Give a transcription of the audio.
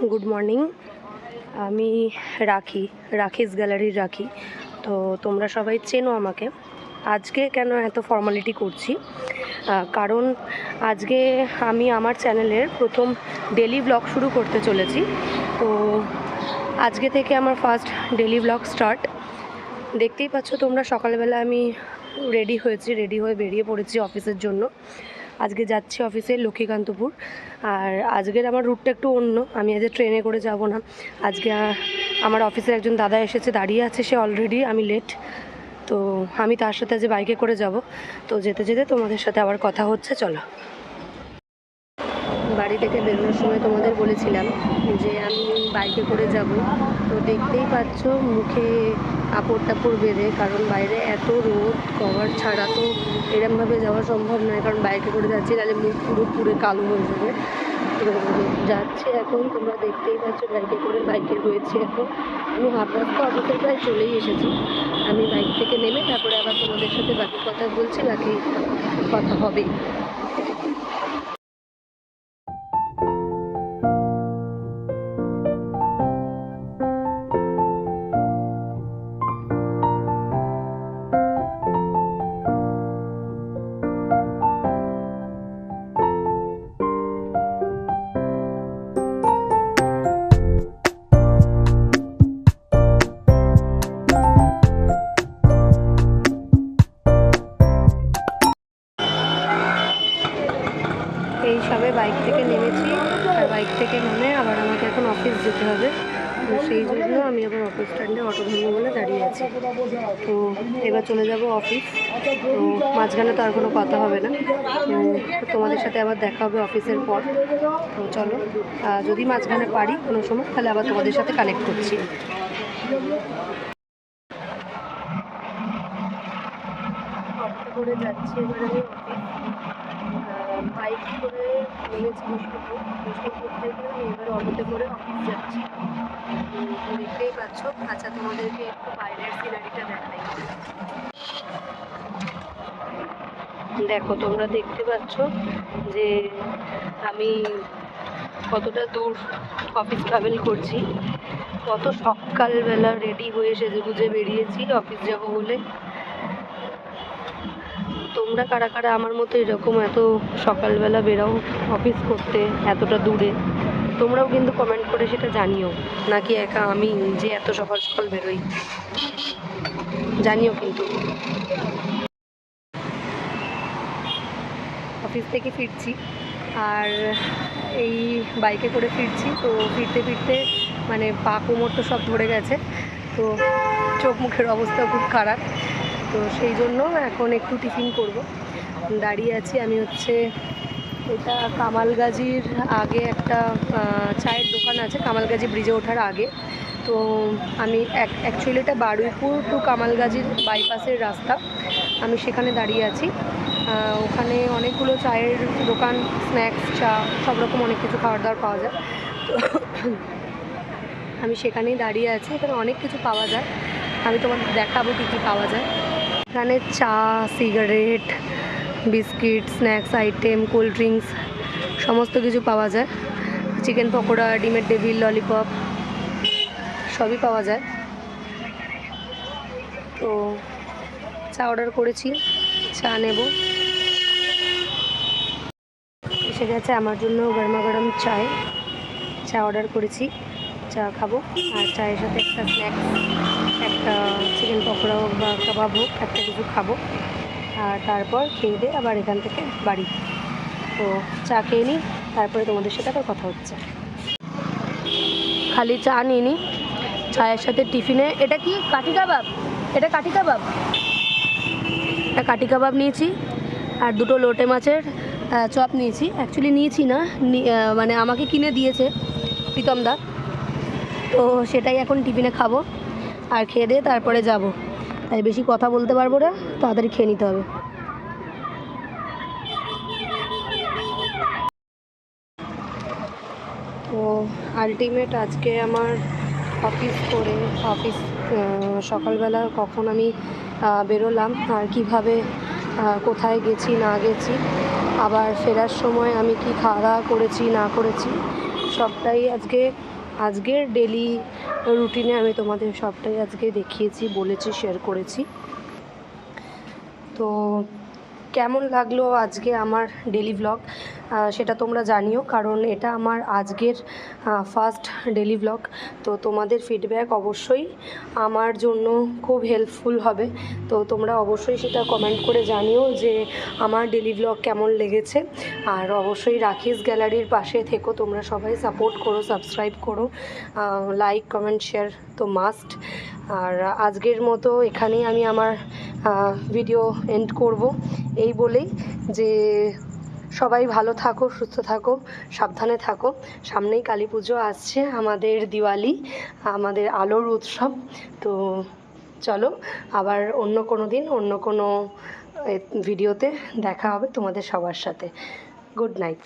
Good morning. আমি রাখিস গ্যালারির রাখি। তো তোমরা সবাই চেনো আমাকে। আজকে কেন এত ফর্মালিটি করছি, কারণ আজকে আমি আমার চ্যানেলের প্রথম ডেলি ব্লগ শুরু করতে চলেছি। তো আজকে থেকে আমার ফার্স্ট ডেলি ব্লগ স্টার্ট। দেখতেই পাচ্ছ তোমরা, সকালবেলা আমি রেডি হয়ে বেরিয়ে পড়েছি অফিসের জন্য। আজকে যাচ্ছি অফিসে লক্ষ্মীকান্তপুর। আর আজকের আমার রুটটা একটু অন্য, আমি আজ ট্রেনে করে যাব না। আজকে আমার অফিসের একজন দাদা এসেছে, দাঁড়িয়ে আছে সে অলরেডি, আমি লেট। তো আমি তার সাথে আজ বাইকে করে যাব। তো যেতে যেতে তোমাদের সাথে আবার কথা হচ্ছে, চলো। বাড়ি থেকে বেরোনোর সময় তোমাদের বলেছিলাম যে আমি বাইকে করে যাব। তো দেখতেই পাচ্ছ মুখে কাপড় টাপড় বেঁধে, কারণ বাইরে এত রোদ, কভার ছাড়া তো এরমভাবে যাওয়া সম্ভব নয়, কারণ বাইকে করে যাচ্ছি, তাহলে মুখ পুরো পুরো কালো হয়ে যাবে। তো যাচ্ছি এখন, তোমরা দেখতেই পাচ্ছ বাইকে রয়েছে এখন। আমি হাফ রাস্তা অফিসের প্রায় চলেই এসেছি। আমি বাইক থেকে নেমে তারপরে আবার তোমাদের সাথে বাকি কথা বলছি, বাকি কথা হবে। এই সবে বাইক থেকে নেমেছি, আর বাইক থেকে নেমে আবার আমাকে এখন অফিস যেতে হবে। তো সেই জন্য আমি আবার অফিস স্ট্যান্ডে অটো ধরবো বলে দাঁড়িয়ে আছি। তো এবার চলে যাব অফিস। তো মাঝখানে তো আর কোনো কথা হবে না, তো তোমাদের সাথে আবার দেখা হবে অফিসের পর। তো চলো, যদি মাঝখানে পারি কোনো সময়, তাহলে আবার তোমাদের সাথে কানেক্ট করছি। অটো করে যাচ্ছি এবার আমি অফিস। বাইক করে নেমেছি বিষ্ণুপুর থেকে, আমি এবার অটোতে করে অফিস যাচ্ছি। দেখতেই পাচ্ছ। আচ্ছা, তোমাদেরকে একটু বাইরের সিনারিটা দেখাই। দেখো, তোমরা দেখতে পাচ্ছ যে আমি কতটা দূর অফিস ট্রাভেল করছি। কত সকালবেলা রেডি হয়ে সেজেগুজে বেরিয়েছি অফিস যাব বলে। তোমরা কারা কারা আমার মতো এরকম এত সকালবেলা বেরাও অফিস করতে এতটা দূরে? তোমরাও কিন্তু কমেন্ট করে সেটা জানিও, নাকি একা আমি যে এত সকাল সকাল বেরোই, জানিও কিন্তু। অফিস থেকে ফিরছি, আর এই বাইকে করে ফিরছি। তো ফিরতে ফিরতে মানে পা কোমর তো সব ধরে গেছে, তো চোখ মুখের অবস্থা খুব খারাপ। তো সেই জন্য এখন একটু টিফিন করব। দাঁড়িয়ে আছি আমি, হচ্ছে এটা কামালগাজির আগে একটা চায়ের দোকান আছে, কামালগাজি ব্রিজে ওঠার আগে। তো আমি অ্যাকচুয়ালি এটা বারুইপুর টু কামালগাজির বাইপাসের রাস্তা, আমি সেখানে দাঁড়িয়ে আছি। ওখানে অনেকগুলো চায়ের দোকান, স্ন্যাক্স, চা, সব রকম অনেক কিছু খাবার দাবার পাওয়া যায়। তো আমি সেখানেই দাঁড়িয়ে আছি। এখানে অনেক কিছু পাওয়া যায়, আমি তোমাদের দেখাবো কী কী পাওয়া যায়। এখানে চা, cigarette, biscuit, snacks item, cold drinks সমস্ত কিছু পাওয়া যায়। চিকেন পকোড়া, ডিমের ডেভিল, ললিপপ সবই পাওয়া যায়। তো চা অর্ডার করেছি, চা নেব। এসে গেছে আমার জন্য গরমা গরম চা অর্ডার করেছি, চা খাবো। আর চায়ের সাথে একটা স্ন্যাক্স, একটা চিকেন পকোড়া হোক বা কাবাব হোক, একটা কিছু খাবো। আর তারপর খেয়ে দিয়ে আবার এখান থেকে বাড়ি। তো চা খেয়ে নিই, তারপরে তোমাদের সাথে আবার কথা হচ্ছে। খালি চা নিয়ে নিই, চায়ের সাথে টিফিনে এটা কি কাঠি কাবাব, এটা কাঠি কাবাব নিয়েছি। আর দুটো লোটে মাছের চপ নিয়েছি। অ্যাকচুয়ালি নিয়েছি না, মানে আমাকে কিনে দিয়েছে প্রীতমদা। তো সেটাই এখন টিফিনে খাবো, আর খেয়ে দিয়ে তারপরে যাব। তাই বেশি কথা বলতে পারবো না, তাড়াতাড়ি খেয়ে নিতে হবে। তো আলটিমেট আজকে আমার অফিস সকালবেলা কখন আমি বেরোলাম, আর কিভাবে কোথায় গেছি না গেছি, আবার ফেরার সময় আমি কি খাওয়া দাওয়া করেছি না করেছি, সবটাই আজকের ডেলি রুটিনে আমি তোমাদের সবটাই আজকে দেখিয়েছি, বলেছি, শেয়ার করেছি। তো কেমন লাগলো আজকে আমার ডেলি ভ্লগ সেটা তোমরা জানিও, কারণ এটা আমার আজকের ফার্স্ট ডেলি ভ্লগ। তো তোমাদের ফিডব্যাক অবশ্যই আমার জন্য খুব হেল্পফুল হবে। তো তোমরা অবশ্যই সেটা কমেন্ট করে জানিও যে আমার ডেলি ভ্লগ কেমন লেগেছে। আর অবশ্যই রাখিস গ্যালারির পাশে থেকো, তোমরা সবাই সাপোর্ট করো, সাবস্ক্রাইব করো, লাইক কমেন্ট শেয়ার তো মাস্ট। আর আজকের মতো এখানেই আমি আমার ভিডিও এন্ড করব, এই বলেই যে সবাই ভালো থাকো, সুস্থ থাকো, সাবধানে থাকো। সামনেই কালী পুজো আসছে, আমাদের দিওয়ালি, আমাদের আলোর উৎসব। তো চলো আবার অন্য কোনো দিন অন্য কোনো ভিডিওতে দেখা হবে তোমাদের সবার সাথে। Good night.